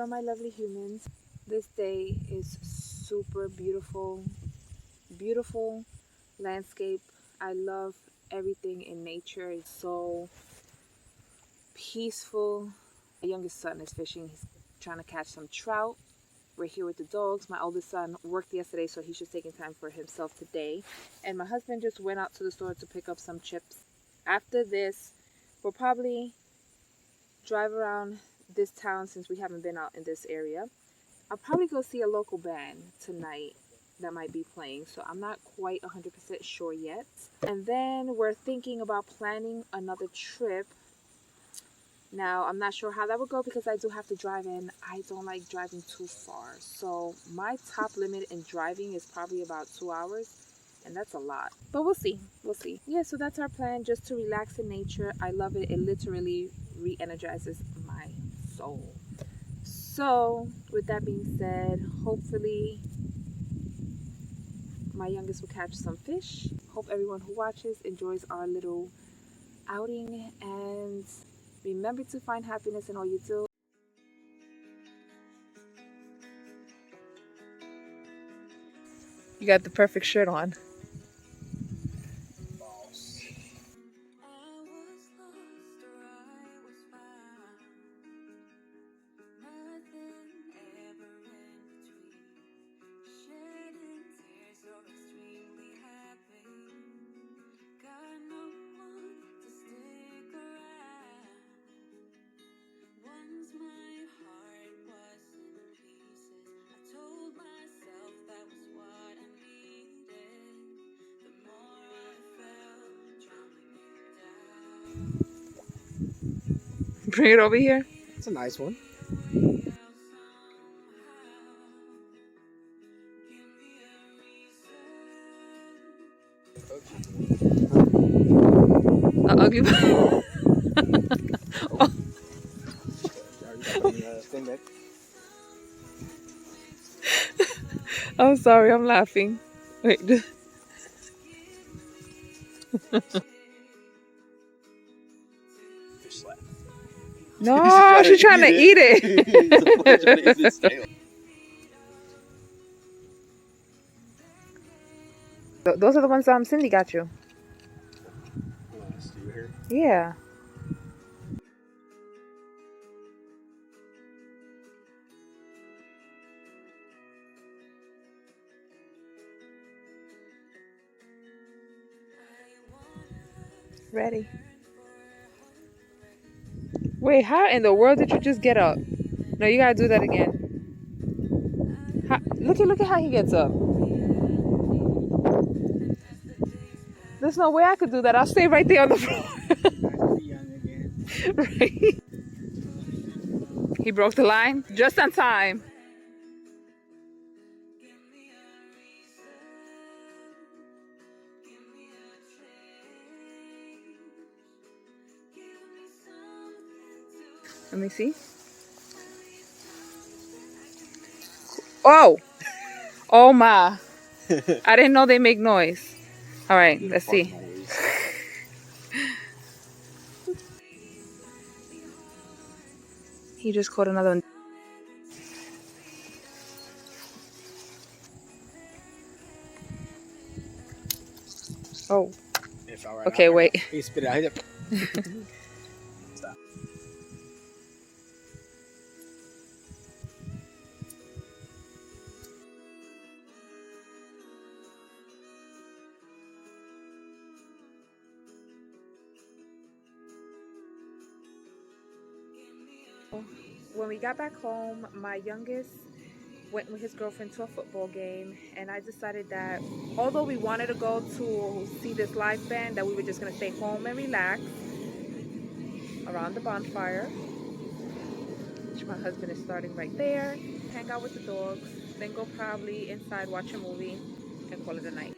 Hello my lovely humans. This day is super beautiful. Beautiful landscape. I love everything in nature. It's so peaceful. My youngest son is fishing. He's trying to catch some trout. We're here with the dogs. My oldest son worked yesterday, so he's just taking time for himself today. And my husband just went out to the store to pick up some chips. After this, we'll probably drive around this town since we haven't been out in this area. I'll probably go see a local band tonight that might be playing, so I'm not quite 100% sure yet. And then we're thinking about planning another trip. Now, I'm not sure how that would go because I do have to drive in. I don't like driving too far. So my top limit in driving is probably about 2 hours. And that's a lot. But we'll see. We'll see. Yeah, so that's our plan. Just to relax in nature. I love it. It literally re-energizes my soul. So, with that being said, hopefully my youngest will catch some fish. Hope everyone who watches enjoys our little outing. And remember to find happiness in all you do. You got the perfect shirt on. Bring it over here. It's a nice one. Ugly. Oh. I'm sorry, I'm laughing. Wait. No, she's trying to eat it. Those are the ones Cindy got you. Yeah. Ready. Wait, how in the world did you just get up? No, you gotta do that again. Look at how he gets up. There's no way I could do that. I'll stay right there on the floor. Right. He broke the line just on time. Let me see. Oh! Oh my. I didn't know they make noise. All right, let's see. He just caught another one. Oh. Okay, wait. He spit it out. Stop. When we got back home, my youngest went with his girlfriend to a football game, and I decided that although we wanted to go to see this live band, that we were just going to stay home and relax around the bonfire, which my husband is starting right there, hang out with the dogs, then go probably inside, watch a movie, and call it a night.